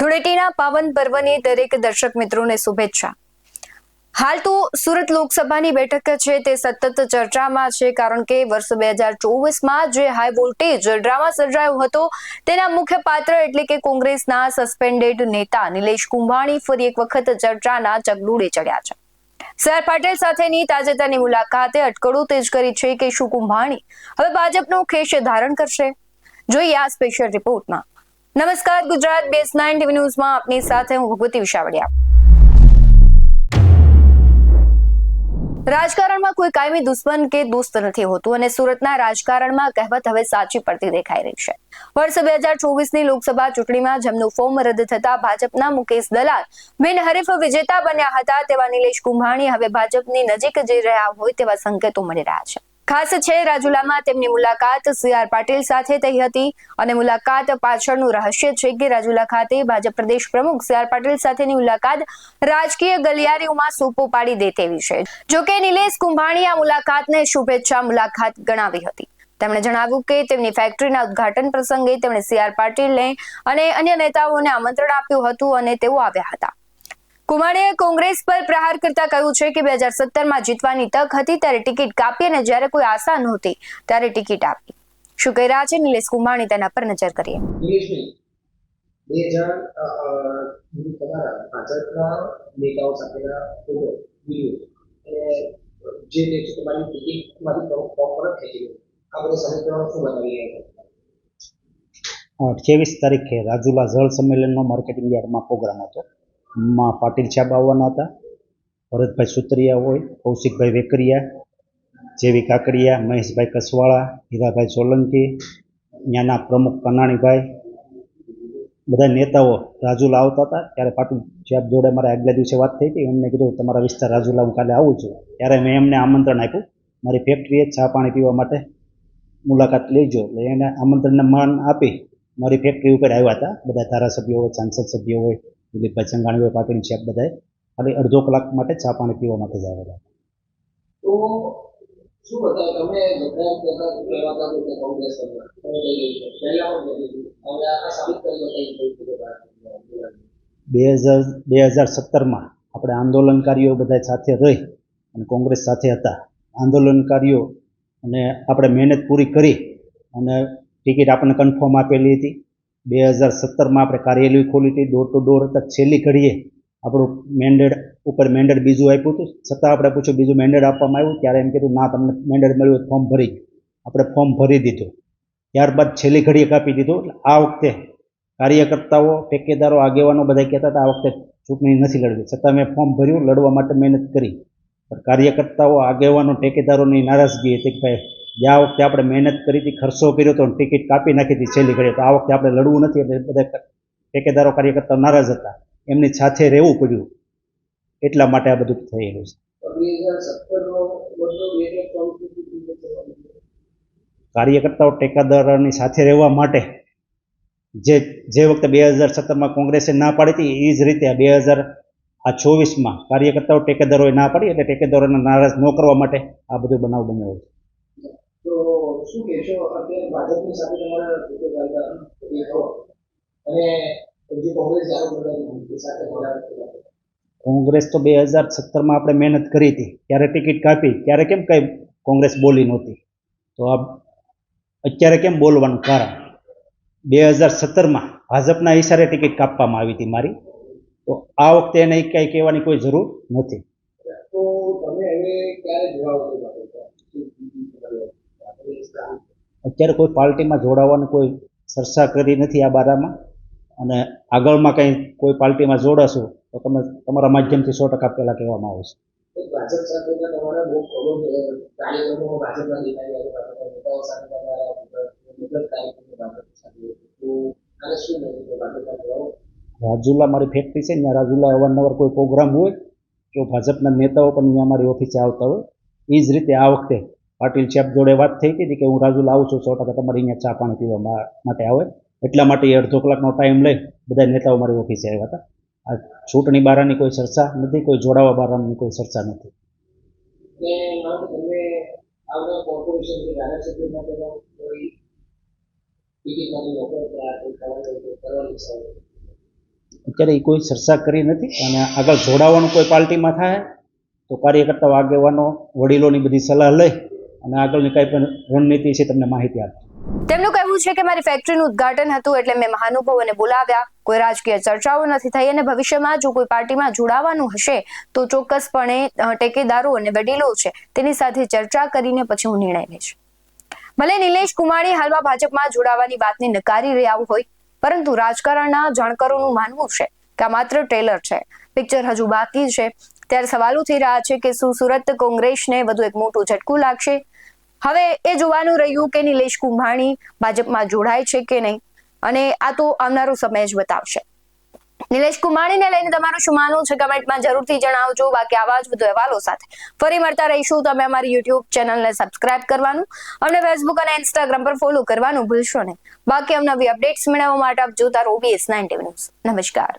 ધૂળેટીના પાવન પર્વની દરેક દર્શક મિત્રોને શુભેચ્છા। હાલ તો સુરત લોકસભાની બેઠક છે તે સતત ચર્ચામાં છે, કારણ કે વર્ષ 2024માં જે હાઈ વોલ્ટેજ ડ્રામા સર્જાયો હતો તેના મુખ્ય પાત્ર એટલે કે કોંગ્રેસના સસ્પેન્ડેડ નેતા નિલેશ કુંભાણી ફરી એક વખત ચર્ચાના ચગડુડે ચડ્યા છે। સી.આર. પાટીલ સાથેની તાજેતરની મુલાકાતે અટકળો તેજ કરી છે કે શું કુંભાણી હવે ભાજપનો ખેસ ધારણ કરશે? જોઈએ આ સ્પેશિયલ રિપોર્ટમાં। નમસ્કાર, ગુજરાત BS9 TV ન્યૂઝમાં આપની સાથે હું ભગવતી વિશાવડિયા। રાજકારણમાં કોઈ કાયમી દુશ્મન કે દોસ્ત નથી હોતું અને સુરતના રાજકારણમાં કહેવત હવે સાચી પડતી દેખાઈ રહી છે। વર્ષ 2024ની લોકસભા ચૂંટણીમાં જેમનું ફોર્મ રદ થતા ભાજપના મુકેશ દલાલ બિનહરીફ વિજેતા બન્યા હતા, તેવા નિલેશ કુંભાણી હવે ભાજપની નજીક જઈ રહ્યા હોય તેવા સંકેતો મળી રહ્યા છે। ખાસ છે રાજુલામાં તેમની મુલાકાત સી.આર. પાટીલ સાથે થઈ હતી અને મુલાકાત પાછળનું રહસ્ય છે કે રાજુલા ખાતે ભાજપ પ્રદેશ પ્રમુખ સી.આર. પાટીલ સાથેની મુલાકાત રાજકીય ગલિયારીઓમાં સોપો પાડી દે તેવી છે। જોકે નિલેશ કુંભાણી આ મુલાકાતને શુભેચ્છા મુલાકાત ગણાવી હતી। તેમણે જણાવ્યું કે તેમની ફેક્ટરીના ઉદ્ઘાટન પ્રસંગે તેમણે સી.આર. પાટીલને અને અન્ય નેતાઓને આમંત્રણ આપ્યું હતું અને તેઓ આવ્યા હતા। કુંભાણીએ કોંગ્રેસ પર પ્રહાર કરતા કહ્યું છે કે 2017માં જીતવાની તક હતી ત્યારે ટિકિટ કાપી અને જ્યારે કોઈ આશા નહોતી ત્યારે ટિકિટ આપી। શું કહી રહ્યા છે નિલેશ કુંભાણી, તેના પર નજર કરીએ। અઠ્યાવીસ તારીખે રાજુલા જળ સંમેલનનો માર્કેટિંગ યાર્ડમાં પ્રોગ્રામ હતો। માં પાટીલ સાહેબ આવવાના હતા, ભરતભાઈ સુતરિયા હોય, કૌશિકભાઈ વેકરિયા, જેવી કાકડિયા, મહેશભાઈ કસવાળા, હીરાભાઈ સોલંકી, ત્યાંના પ્રમુખ કનાણીભાઈ, બધા નેતાઓ રાજુલા આવતા હતા। ત્યારે પાટીલ સાહેબ જોડે મારે આગલા દિવસે વાત થઈ હતી। એમને કીધું તમારા વિસ્તાર રાજુલા હું કાલે આવું છું, ત્યારે મેં એમને આમંત્રણ આપ્યું મારી ફેક્ટરીએ ચા પાણી પીવા માટે મુલાકાત લેજો। એટલે એને આમંત્રણને માન આપી મારી ફેક્ટરી ઉપર આવ્યા હતા બધા ધારાસભ્યો હોય, સાંસદ સભ્યો હોય, દિલીપભાઈ ચંગાણી હોય, પાટીલ સાહેબ બધાએ ખાલી અડધો કલાક માટે ચા પાણી પીવા માટે જ આવેલા। તો શું બતાવો તમે બધા કહેવાતા કે કોંગ્રેસ પહેલા હવે આ સાબિત કરી 2017માં આપણે આંદોલનકારીઓ બધા સાથે રહી અને કોંગ્રેસ સાથે હતા। આંદોલનકારીઓ અને આપણે મહેનત પૂરી કરી અને ટિકિટ આપણને કન્ફર્મ આપેલી હતી। 2017માં આપણે કાર્યાલય ખોલી હતી, ડોર ટુ ડોર હતા। છેલ્લી ઘડીએ આપણું મેન્ડેટ ઉપર મેન્ડેટ બીજું આપ્યું હતું, છતાં આપણે પૂછ્યું બીજું મેન્ડેટ આપવામાં આવ્યું, ત્યારે એમ કીધું ના તમને મેન્ડેટ મળ્યું ફોર્મ ભરી ગયું। આપણે ફોર્મ ભરી દીધું, ત્યારબાદ છેલ્લી ઘડીએ કાપી દીધું। આ વખતે કાર્યકર્તાઓ, ઠેકેદારો, આગેવાનો બધા કહેતા હતા આ વખતે ચૂંટણી નથી લડવી, છતાં મેં ફોર્મ ભર્યું, લડવા માટે મહેનત કરી। પણ કાર્યકર્તાઓ, આગેવાનો, ઠેકેદારોની નારાજગી હતી કે ભાઈ આ વખતે આપણે મહેનત કરી હતી, ખર્ચો કર્યો હતો, ટિકિટ કાપી નાખી હતી છેલ્લી ઘડીએ, તો આ વખતે આપણે લડવું નથી, એટલે બધા ઠેકેદારો, કાર્યકર્તાઓ નારાજ હતા, એમની સાથે રહેવું પડ્યું। એટલા માટે આ બધું થયેલું છે। કાર્યકર્તાઓ, ટેકાદારોની સાથે રહેવા માટે જે વખતે 2017માં કોંગ્રેસે ના પાડી હતી એ જ રીતે 2024માં કાર્યકર્તાઓ, ટેકેદારોએ ના પાડી, એટલે ટેકેદારોને નારાજ ન કરવા માટે આ બધું બનાવ બન્યો છે। તો શું કહેશો અત્યારે ભાજપની સાથે તમારા અને જે કોંગ્રેસ સાથે કોંગ્રેસ તો 2017માં આપણે મહેનત કરી હતી, ત્યારે ટિકિટ કાપી, ત્યારે કેમ કઈ કોંગ્રેસ બોલી નહોતી, તો આ અત્યારે કેમ બોલવાનું કારણ? 2017માં ભાજપના ઈશારે ટિકિટ કાપવામાં આવી હતી મારી, તો આ વખતે એને કઈ કહેવાની કોઈ જરૂર નથી। તો તમે હવે ક્યારે જોડાવો? અત્યારે કોઈ પાર્ટીમાં જોડાવાની કોઈ ચર્ચા કરી નથી આ બારામાં, અને આગળમાં કંઈ કોઈ પાર્ટીમાં જોડાશું તો તમે તમારા માધ્યમથી 100% પહેલાં કહેવામાં આવશે। ભાજપ સાથે તમારા બહુ કાર્યક્રમો ભાજપના નેતાઓ સાથે રાજુલા મારી ફેક્ટરી છે, ત્યાં રાજુલા અવારનવાર કોઈ પ્રોગ્રામ હોય તો ભાજપના નેતાઓ પણ ત્યાં મારી ઓફિસે આવતા હોય। એ જ રીતે આ વખતે પાટીલ સાહેબ જોડે વાત થઈ હતી કે હું રાજુલા આવું છું, 100% તમારે અહીંયા ચા પાણી પીવા માટે આવે, એટલા માટે અડધો કલાકનો ટાઈમ લઈ બધા નેતાઓ મારી ઓફિસે આવ્યા હતા। આ ચૂંટણી બારાની કોઈ ચર્ચા નથી, કોઈ જોડાવા બારાની કોઈ ચર્ચા નથી। અત્યારે એ કોઈ ચર્ચા કરી નથી અને આગળ જોડાવાનું કોઈ પાર્ટીમાં થાય તો કાર્યકર્તાઓ આગેવાનો વડીલોની બધી સલાહ લઈ અને આગળની કાંઈ પણ રણનીતિ છે તમને માહિતી આપી. તેમનું કહેવું છે કે મારી ફેક્ટરીનું ઉદ્ઘાટન હતું એટલે મેં મહાનુભાવોને બોલાવ્યા, કોઈ રાજકીય ચર્ચાઓ નથી થઈ અને ભવિષ્યમાં જો કોઈ પાર્ટીમાં જોડાવાનું હશે તો ચોક્કસપણે ટેકેદારો અને વડીલો છે તેની સાથે ચર્ચા કરીને પછી હું નિર્ણય લઈશ. ભલે નિલેશ કુમાણી હાલમાં ભાજપમાં જોડાવાની વાતને નકારી રહ્યા હોય, પરંતુ રાજકારણના જાણકારોનું માનવું છે કે આ માત્ર ટ્રેલર છે, પિક્ચર હજુ બાકી છે. ત્યારે સવાલો થઈ રહ્યા છે કે શું સુરત કોંગ્રેસને વધુ એક મોટું ઝટકું લાગશે? હવે એ જોવાનું રહ્યું કે નિલેશ કુંભાણી ભાજપમાં જોડાય છે કે નહીં, અને આ તો આવનારો સમય જ બતાવશે. નિલેશ કુંભાણીને લઈને તમારું શું માનવું છે કમેન્ટમાં જરૂરથી જણાવજો. બાકી આવા જ વધુ અહેવાલો સાથે ફરી મળતા રહીશું. તમે અમારી યુટ્યુબ ચેનલને સબસ્ક્રાઇબ કરવાનું, અમને ફેસબુક અને ઇન્સ્ટાગ્રામ પર ફોલો કરવાનું ભૂલશો નહીં. બાકી અવનવી અપડેટ્સ મેળવવા માટે આપ જોતા રહો OBS 19 ન્યૂઝ. નમસ્કાર.